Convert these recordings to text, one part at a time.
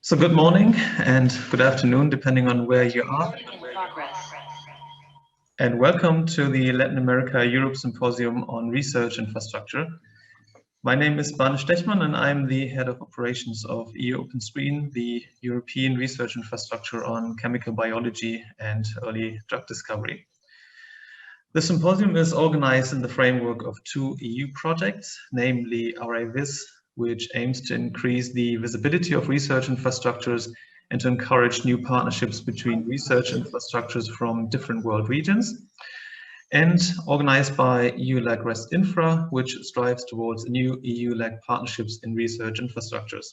So good morning and good afternoon, depending on where you are. And welcome to the Latin America Europe Symposium on Research Infrastructure. My name is Barne Stechmann and I'm the Head of Operations of EU OpenScreen, the European Research Infrastructure on Chemical Biology and Early Drug Discovery. The symposium is organized in the framework of two EU projects, namely RI-VIS, which aims to increase the visibility of research infrastructures and to encourage new partnerships between research infrastructures from different world regions, and organized by EU-LAC ResInfra, which strives towards new EU-LAC partnerships in research infrastructures.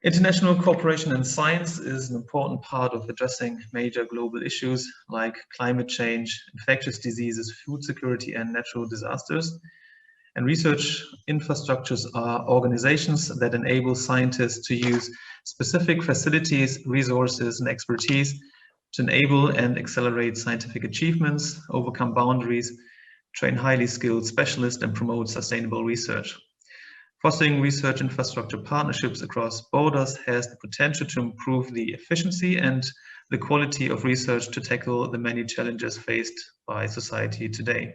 International cooperation in science is an important part of addressing major global issues like climate change, infectious diseases, food security, and natural disasters. And research infrastructures are organizations that enable scientists to use specific facilities, resources, and expertise to enable and accelerate scientific achievements, overcome boundaries, train highly skilled specialists, and promote sustainable research. Fostering research infrastructure partnerships across borders has the potential to improve the efficiency and the quality of research to tackle the many challenges faced by society today.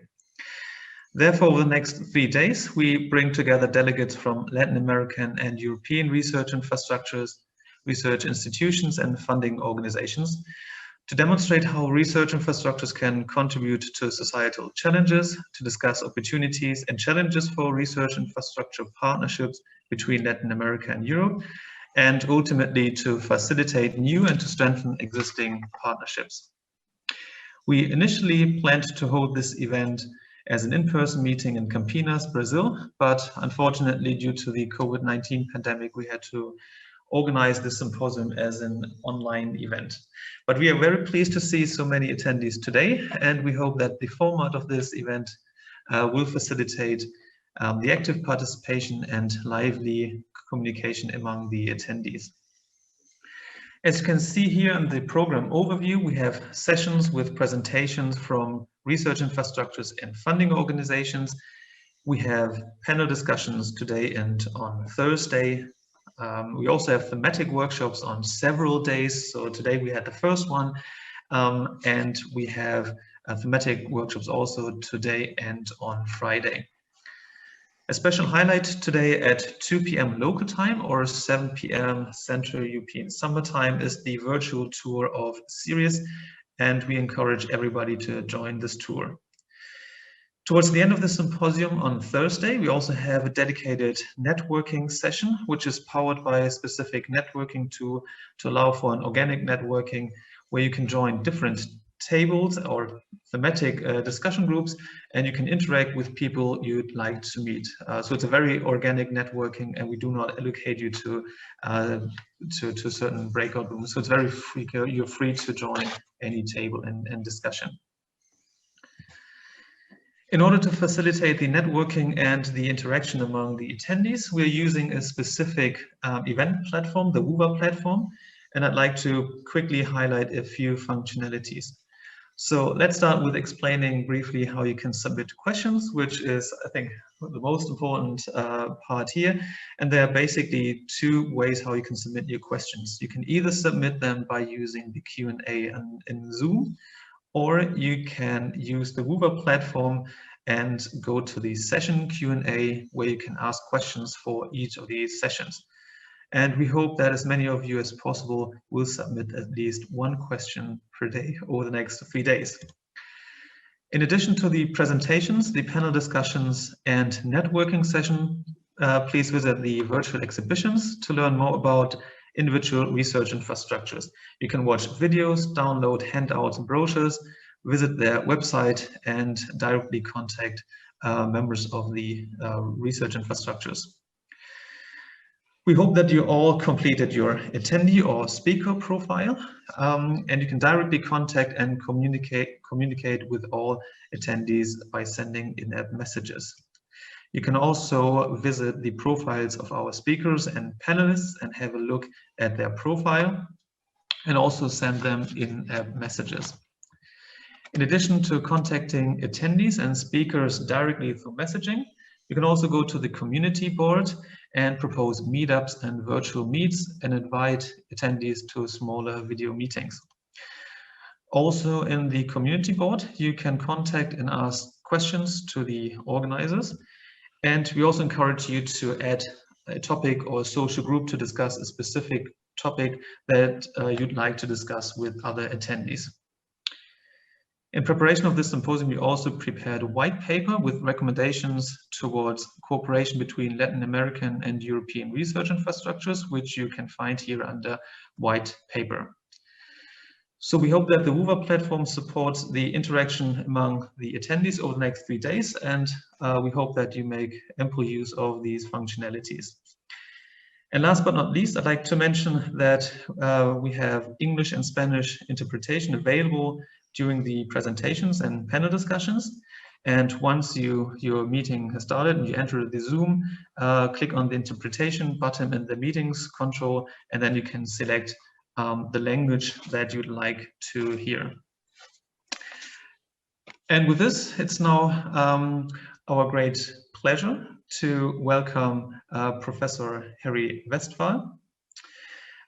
Therefore, over the next 3 days, we bring together delegates from Latin American and European research infrastructures, research institutions, and funding organizations to demonstrate how research infrastructures can contribute to societal challenges, to discuss opportunities and challenges for research infrastructure partnerships between Latin America and Europe, and ultimately to facilitate new and to strengthen existing partnerships. We initially planned to hold this event as an in-person meeting in Campinas, Brazil, but unfortunately, due to the COVID-19 pandemic, we had to organize this symposium as an online event. But we are very pleased to see so many attendees today, and we hope that the format of this event will facilitate the active participation and lively communication among the attendees. As you can see here in the program overview, we have sessions with presentations from research infrastructures and funding organizations. We have panel discussions today and on Thursday. We also have thematic workshops on several days. So today we had the first one, and we have thematic workshops also today and on Friday. A special highlight today at 2 p.m. local time or 7 p.m. Central European Summer Time is the virtual tour of Sirius, and we encourage everybody to join this tour. Towards the end of the symposium on Thursday, we also have a dedicated networking session, which is powered by a specific networking tool to allow for an organic networking where you can join different tables or thematic discussion groups, and you can interact with people you'd like to meet. So it's a very organic networking, and we do not allocate you to certain breakout rooms. So it's very free. You're free to join any table and discussion. In order to facilitate the networking and the interaction among the attendees, we're using a specific event platform, the Wova platform, and I'd like to quickly highlight a few functionalities. So let's start with explaining briefly how you can submit questions, which is, I think, the most important part here. And there are basically two ways how you can submit your questions. You can either submit them by using the Q&A in Zoom, or you can use the Wova platform and go to the session Q&A where you can ask questions for each of these sessions. And we hope that as many of you as possible will submit at least one question per day over the next 3 days. In addition to the presentations, the panel discussions, and networking session, please visit the virtual exhibitions to learn more about individual research infrastructures. You can watch videos, download handouts and brochures, visit their website, and directly contact members of the research infrastructures. We hope that you all completed your attendee or speaker profile, and you can directly contact and communicate with all attendees by sending in-app messages. You can also visit the profiles of our speakers and panelists and have a look at their profile, and also send them in-app messages. In addition to contacting attendees and speakers directly through messaging, you can also go to the community board and propose meetups and virtual meets and invite attendees to smaller video meetings. Also in the community board, you can contact and ask questions to the organizers. And we also encourage you to add a topic or a social group to discuss a specific topic that you'd like to discuss with other attendees. In preparation of this symposium, we also prepared a white paper with recommendations towards cooperation between Latin American and European research infrastructures, which you can find here under white paper. So we hope that the WUVA platform supports the interaction among the attendees over the next 3 days, and we hope that you make ample use of these functionalities. And last but not least, I'd like to mention that we have English and Spanish interpretation available during the presentations and panel discussions. And once your meeting has started and you enter the Zoom, click on the interpretation button in the meetings control, and then you can select the language that you'd like to hear. And with this, it's now our great pleasure to welcome Professor Harry Westphal.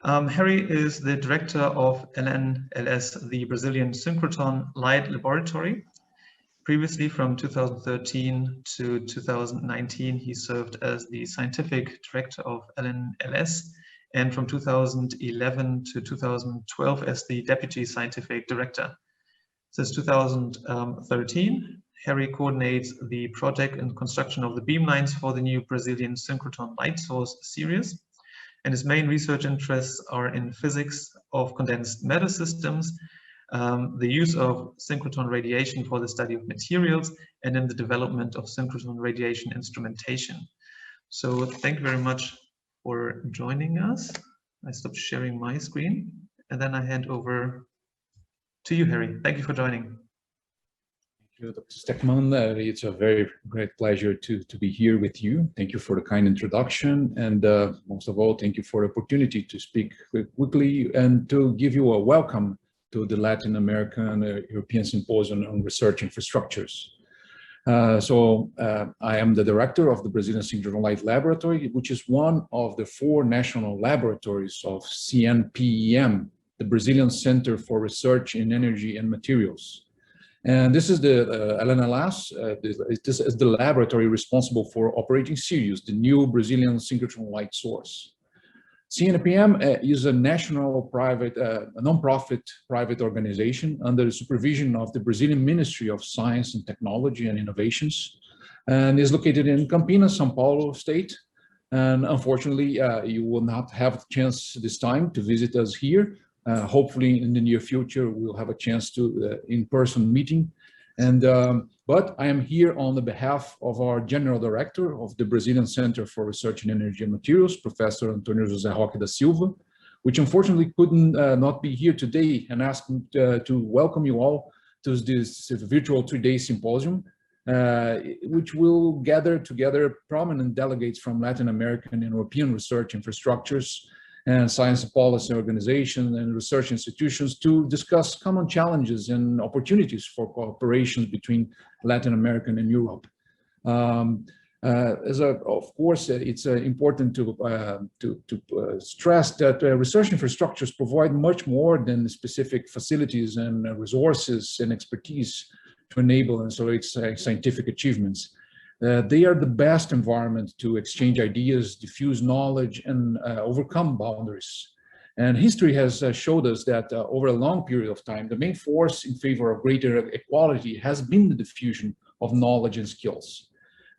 Harry is the director of LNLS, the Brazilian Synchrotron Light Laboratory. Previously, from 2013 to 2019, he served as the scientific director of LNLS, and from 2011 to 2012 as the deputy scientific director. Since 2013, Harry coordinates the project and construction of the beamlines for the new Brazilian synchrotron light source series. And his main research interests are in physics of condensed matter systems, the use of synchrotron radiation for the study of materials, and in the development of synchrotron radiation instrumentation. So thank you very much for joining us. I stop sharing my screen and then I hand over to you, Harry. Thank you for joining. Thank you, Dr. Steckmann. It's a very great pleasure to be here with you. Thank you for the kind introduction. And most of all, thank you for the opportunity to speak quickly and to give you a welcome to the Latin American European Symposium on Research Infrastructures. I am the director of the Brazilian Synchrotron Light Laboratory, which is one of the 4 national laboratories of CNPEM, the Brazilian Center for Research in Energy and Materials. And this is the LNLS, this is the laboratory responsible for operating Sirius, the new Brazilian synchrotron light source. CNPM is a national private, non-profit private organization under the supervision of the Brazilian Ministry of Science and Technology and Innovations, and is located in Campinas, São Paulo state. And unfortunately, you will not have a chance this time to visit us here. Hopefully in the near future, we'll have a chance to in-person meeting. And but I am here on the behalf of our General Director of the Brazilian Center for Research in Energy and Materials, Professor Antônio José Roque da Silva, which unfortunately couldn't not be here today, and asked me to welcome you all to this virtual 3-day symposium, which will gather together prominent delegates from Latin American and European research infrastructures and science policy organizations and research institutions to discuss common challenges and opportunities for cooperation between Latin America and Europe. Of course, it's important to stress that research infrastructures provide much more than specific facilities and resources and expertise to enable and accelerate scientific achievements. They are the best environment to exchange ideas, diffuse knowledge, and overcome boundaries. And history has showed us that over a long period of time, the main force in favor of greater equality has been the diffusion of knowledge and skills.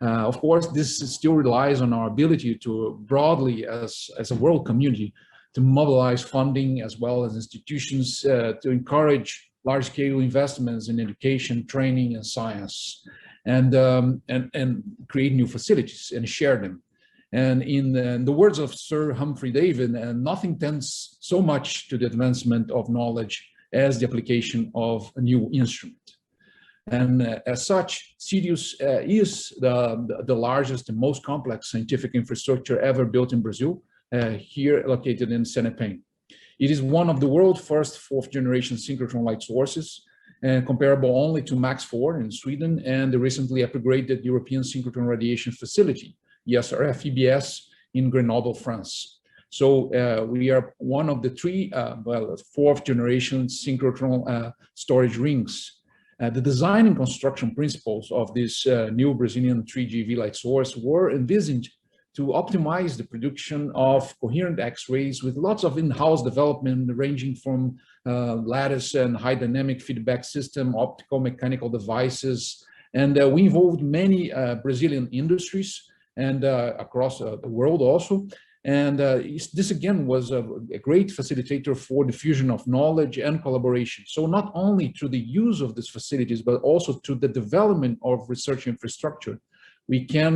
Of course, this still relies on our ability to broadly, as a world community, to mobilize funding as well as institutions to encourage large-scale investments in education, training, and science. And create new facilities and share them. And in the words of Sir Humphrey Davy, nothing tends so much to the advancement of knowledge as the application of a new instrument. And as such, Sirius is the largest and most complex scientific infrastructure ever built in Brazil, here located in Senepem. It is one of the world's first 4th-generation synchrotron light sources, and comparable only to MAX 4 in Sweden and the recently upgraded European Synchrotron Radiation Facility, ESRF-EBS, in Grenoble, France. So we are one of the three, fourth generation synchrotron storage rings. The design and construction principles of this new Brazilian 3GeV light source were envisioned to optimize the production of coherent X-rays with lots of in-house development ranging from lattice and high dynamic feedback system, optical mechanical devices. And we involved many Brazilian industries and across the world also. And this again was a great facilitator for the fusion of knowledge and collaboration. So not only through the use of these facilities, but also through the development of research infrastructure, we can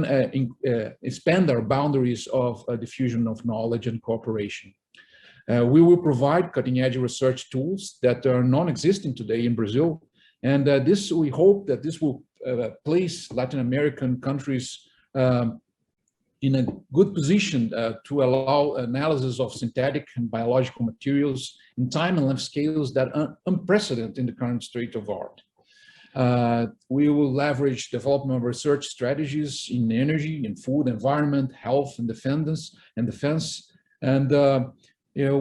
expand our boundaries of the fusion of knowledge and cooperation. We will provide cutting-edge research tools that are non-existent today in Brazil. And we hope that this will place Latin American countries in a good position to allow analysis of synthetic and biological materials in time and length scales that are unprecedented in the current state of art. We will leverage development of research strategies in energy, in food, environment, health, and defense. And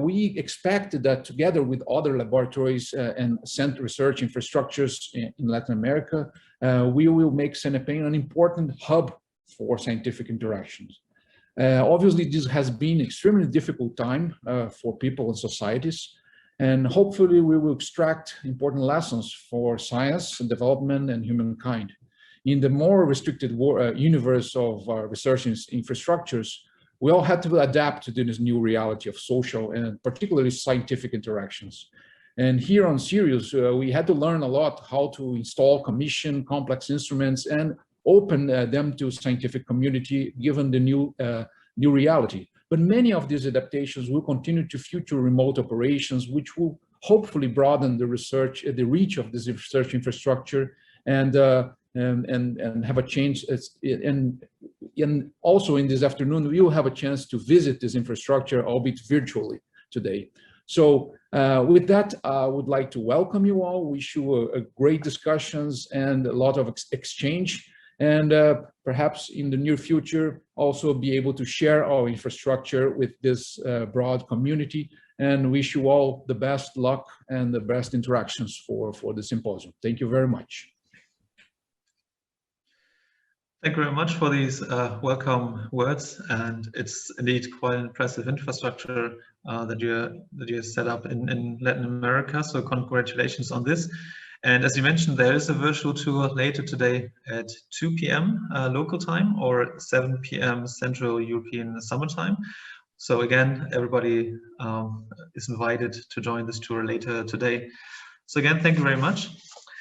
we expect that together with other laboratories and center research infrastructures in Latin America, we will make CENEPEM an important hub for scientific interactions. Obviously, this has been an extremely difficult time for people and societies, and hopefully we will extract important lessons for science and development and humankind. In the more restricted universe of research infrastructures, we all had to adapt to this new reality of social and particularly scientific interactions. And here on Sirius, we had to learn a lot how to install, commission complex instruments and open them to scientific community given the new reality. But many of these adaptations will continue to future remote operations, which will hopefully broaden the research, the reach of this research infrastructure, and have a chance. And also in this afternoon, we will have a chance to visit this infrastructure, albeit virtually today. So with that, I would like to welcome you all, wish you a great discussions and a lot of exchange. And perhaps in the near future, also be able to share our infrastructure with this broad community, and wish you all the best luck and the best interactions for the symposium. Thank you very much. Thank you very much for these welcome words, and it's indeed quite an impressive infrastructure that you set up in Latin America. So congratulations on this. And as you mentioned, there is a virtual tour later today at 2 p.m. Local time or 7 p.m. Central European Summer Time. So again, everybody is invited to join this tour later today. So again, thank you very much.